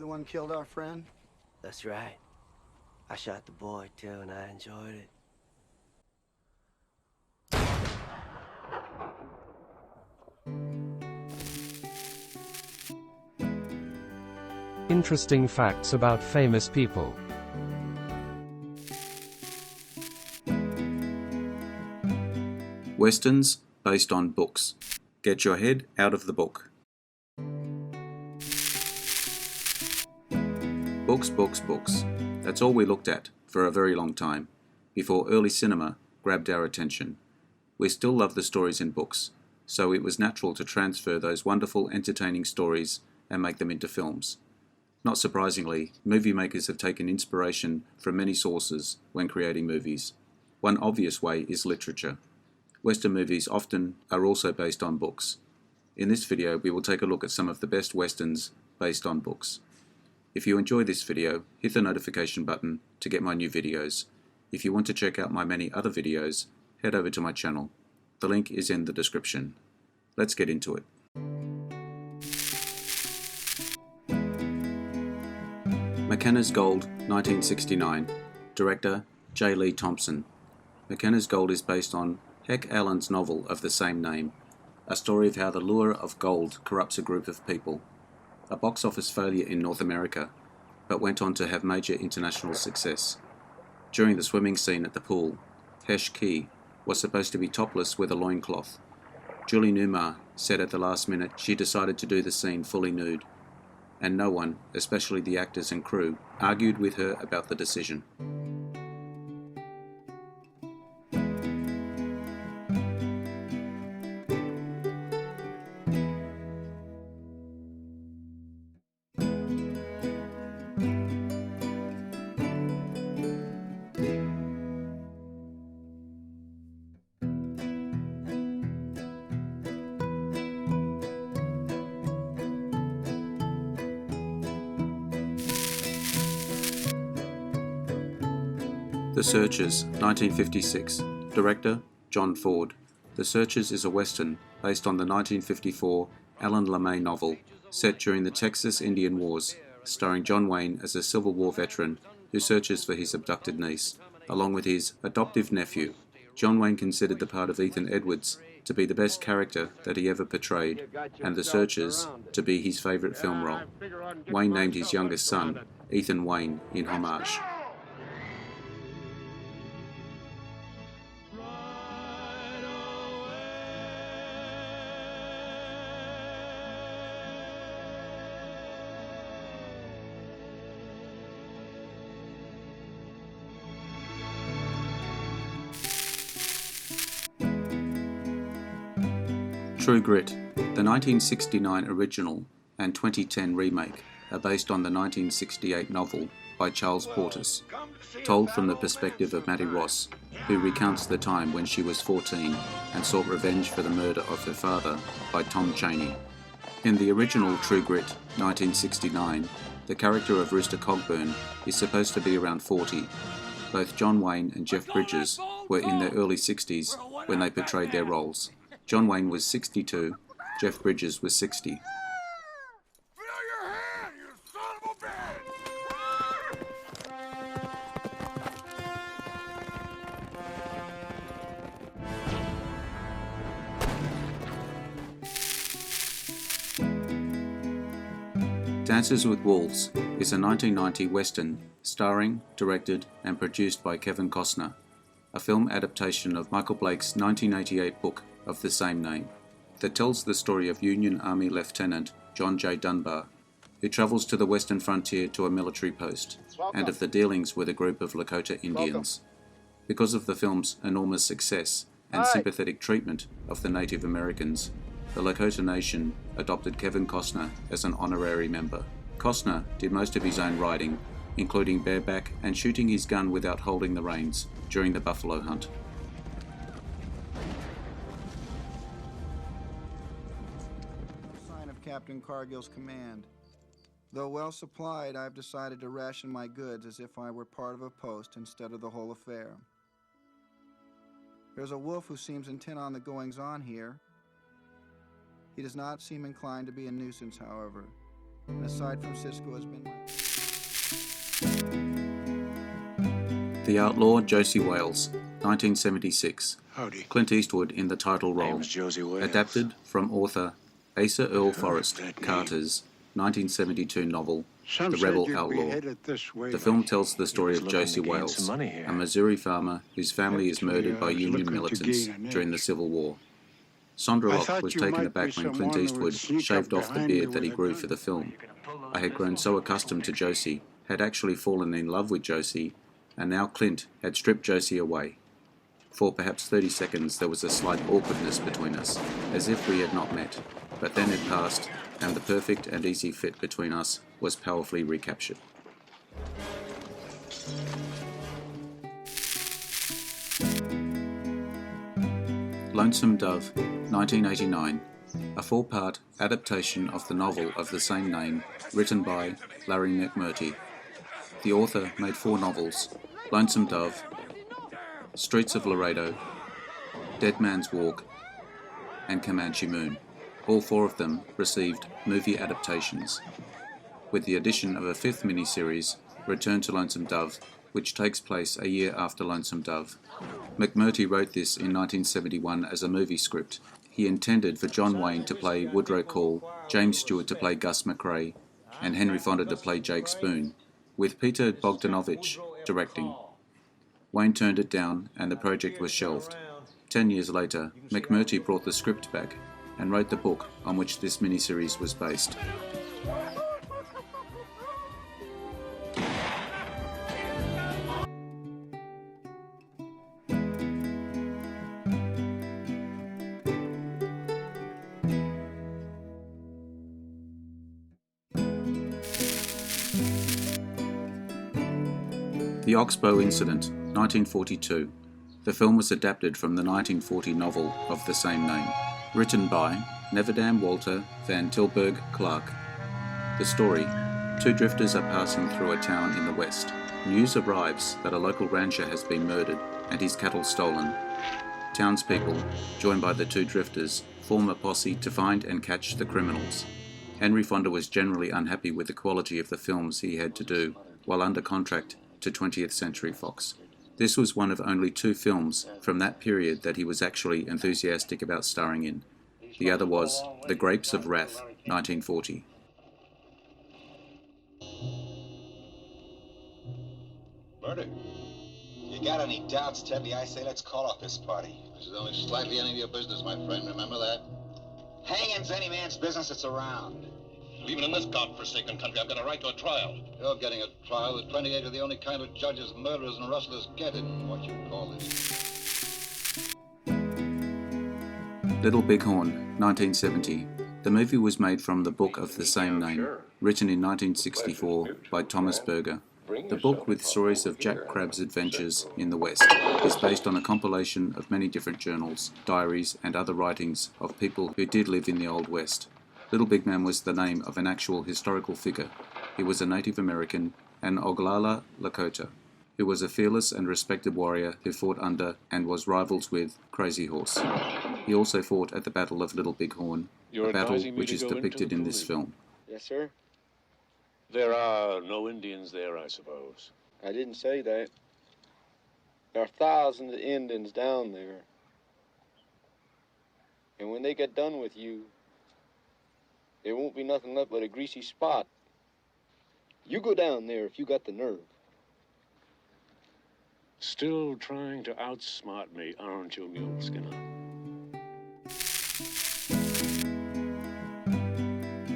one killed our friend? That's right. I shot the boy too, and I enjoyed it. Interesting facts about famous people. Westerns based on books. Get your head out of the book. Books, books, books. That's all we looked at for a very long time, before early cinema grabbed our attention. We still love the stories in books, so it was natural to transfer those wonderful, entertaining stories and make them into films. Not surprisingly, movie makers have taken inspiration from many sources when creating movies. One obvious way is literature. Western movies often are also based on books. In this video, we will take a look at some of the best westerns based on books. If you enjoy this video, hit the notification button to get my new videos. If you want to check out my many other videos, head over to my channel. The link is in the description. Let's get into it. McKennas Gold, 1969. Director, J. Lee Thompson. McKennas Gold is based on Heck Allen's novel of the same name, a story of how the lure of gold corrupts a group of people. A box office failure in North America, but went on to have major international success. During the swimming scene at the pool, Hesh Key was supposed to be topless with a loincloth. Julie Newmar said at the last minute she decided to do the scene fully nude, and no one, especially the actors and crew, argued with her about the decision. The Searchers, 1956. Director, John Ford. The Searchers is a western based on the 1954 Alan LeMay novel, set during the Texas Indian Wars, starring John Wayne as a Civil War veteran who searches for his abducted niece, along with his adoptive nephew. John Wayne considered the part of Ethan Edwards to be the best character that he ever portrayed, and The Searchers to be his favourite film role. Wayne named his youngest son, Ethan Wayne, in homage. True Grit. The 1969 original and 2010 remake are based on the 1968 novel by Charles Portis, told from the perspective of Mattie Ross, who recounts the time when she was 14 and sought revenge for the murder of her father by Tom Chaney. In the original True Grit, 1969, the character of Rooster Cogburn is supposed to be around 40. Both John Wayne and Jeff Bridges were in their early 60s when they portrayed their roles. John Wayne was 62, Jeff Bridges was 60. Feel your hand, you son of a bitch! Dances with Wolves is a 1990 Western starring, directed and produced by Kevin Costner, a film adaptation of Michael Blake's 1988 book of the same name, that tells the story of Union Army Lieutenant John J. Dunbar, who travels to the western frontier to a military post, and of the dealings with a group of Lakota Indians. Because of the film's enormous success and sympathetic treatment of the Native Americans, the Lakota Nation adopted Kevin Costner as an honorary member. Costner did most of his own riding, including bareback and shooting his gun without holding the reins during the buffalo hunt. Captain Cargill's command. Though well supplied, I've decided to ration my goods as if I were part of a post instead of the whole affair. There's a wolf who seems intent on the goings-on here. He does not seem inclined to be a nuisance, however. And aside from Cisco has been The Outlaw Josie Wales, 1976. Howdy. Clint Eastwood in the title role. Name's Josie Wales. Adapted from author Asa Earl Forrest Carter's 1972 novel, Some The said Rebel you'd be Outlaw. headed this way, The film but tells the story you of was looking Josie to gain Wales, some money here. a Missouri farmer whose family is Actually, murdered by I was Union looking to militants gain an during the edge. Civil War. Sondra I Locke thought was you taken might aback be when Clint someone who would Eastwood sneak shaved up off the behind me beard that he with a grew gun. for the film. I had grown so accustomed to Josie, had actually fallen in love with Josie, and now Clint had stripped Josie away. For perhaps 30 seconds there was a slight awkwardness between us, as if we had not met, but then it passed, and the perfect and easy fit between us was powerfully recaptured. Lonesome Dove, 1989, a four-part adaptation of the novel of the same name, written by Larry McMurtry. The author made 4 novels: Lonesome Dove, Streets of Laredo, Dead Man's Walk, and Comanche Moon. All 4 of them received movie adaptations, with the addition of a 5th miniseries, Return to Lonesome Dove, which takes place a year after Lonesome Dove. McMurtry wrote this in 1971 as a movie script. He intended for John Wayne to play Woodrow Call, James Stewart to play Gus McRae, and Henry Fonda to play Jake Spoon, with Peter Bogdanovich directing. Wayne turned it down and the project was shelved. 10 years later, McMurtry brought the script back and wrote the book on which this miniseries was based. The Oxbow Incident, 1942. The film was adapted from the 1940 novel of the same name, written by Neverdam Walter van Tilburg Clark. The story: 2 drifters are passing through a town in the west. News arrives that a local rancher has been murdered and his cattle stolen. Townspeople, joined by the 2 drifters, form a posse to find and catch the criminals. Henry Fonda was generally unhappy with the quality of the films he had to do while under contract to 20th Century Fox. This was one of only 2 films from that period that he was actually enthusiastic about starring in. The other was The Grapes of Wrath, 1940. Murder? You got any doubts, Teddy? I say let's call off this party. This is only slightly any of your business, my friend. Remember that? Hanging's any man's business that's around. Even in this godforsaken country, I've got a right to a trial. You're getting a trial with 28 of the only kind of judges murderers and rustlers get in what you call this. Little Big Horn, 1970. The movie was made from the book of the same name, written in 1964 by Thomas Berger. The book, with stories of Jack Crabb's adventures in the West, is based on a compilation of many different journals, diaries, and other writings of people who did live in the Old West. Little Big Man was the name of an actual historical figure. He was a Native American, an Oglala Lakota, who was a fearless and respected warrior who fought under and was rivals with Crazy Horse. He also fought at the Battle of Little Big Horn, a battle which is depicted in this film. Yes, sir. There are no Indians there, I suppose. I didn't say that. There are thousands of Indians down there. And when they get done with you, there won't be nothing left but a greasy spot. You go down there if you got the nerve. Still trying to outsmart me, aren't you, Mule Skinner?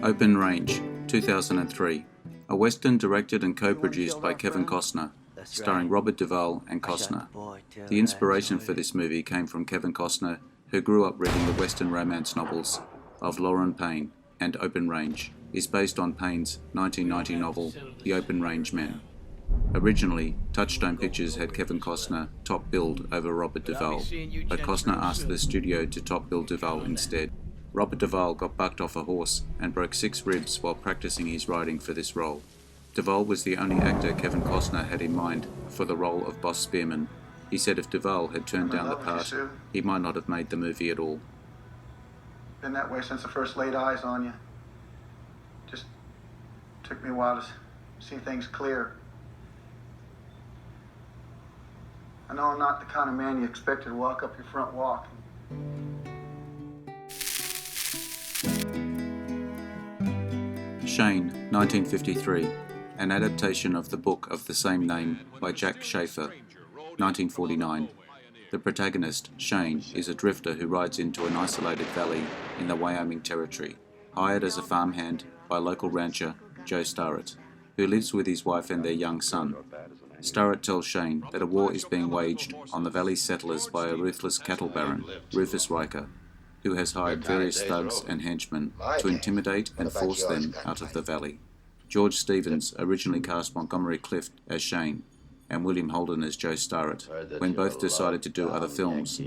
Open Range, 2003. A Western directed and co-produced by Kevin Costner, starring Robert Duvall and Costner. The inspiration for this movie came from Kevin Costner, who grew up reading the Western romance novels of Lauren Payne, and Open Range is based on Payne's 1990 novel, The Open Range Men. Originally, Touchstone Pictures had Kevin Costner top billed over Robert Duvall, but Costner asked the studio to top bill Duvall instead. Robert Duvall got bucked off a horse and broke 6 ribs while practicing his riding for this role. Duvall was the only actor Kevin Costner had in mind for the role of Boss Spearman. He said if Duvall had turned down the part, he might not have made the movie at all. Been that way since I first laid eyes on you. Just Took me a while to see things clear. I know I'm not the kind of man you expected to walk up your front walk. Shane, 1953, an adaptation of the book of the same name by Jack Schaefer, 1949. The protagonist, Shane, is a drifter who rides into an isolated valley in the Wyoming Territory, hired as a farmhand by local rancher Joe Starrett, who lives with his wife and their young son. Starrett tells Shane that a war is being waged on the valley's settlers by a ruthless cattle baron, Rufus Riker, who has hired various thugs and henchmen to intimidate and force them out of the valley. George Stevens originally cast Montgomery Clift as Shane and William Holden as Joe Starrett. When both decided to do other films,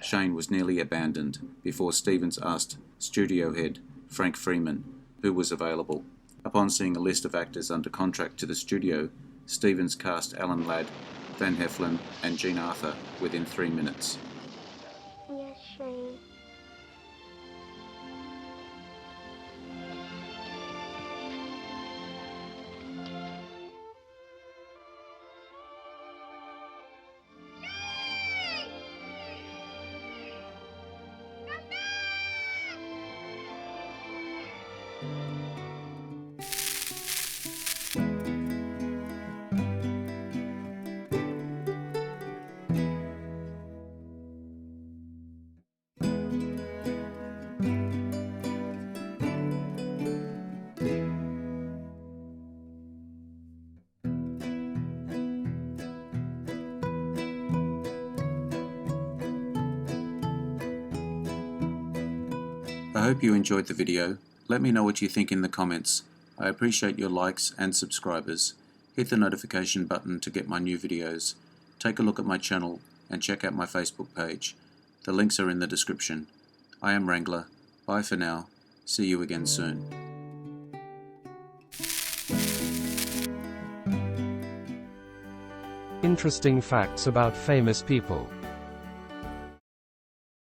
Shane was nearly abandoned before Stevens asked studio head Frank Freeman who was available. Upon seeing a list of actors under contract to the studio, Stevens cast Alan Ladd, Van Heflin and Jean Arthur within 3 minutes. Yes, Shane. I hope you enjoyed the video. Let me know what you think in the comments. I appreciate your likes and subscribers. Hit the notification button to get my new videos. Take a look at my channel and check out my Facebook page. The links are in the description. I am Wrangler. Bye for now. See you again soon. Interesting facts about famous people.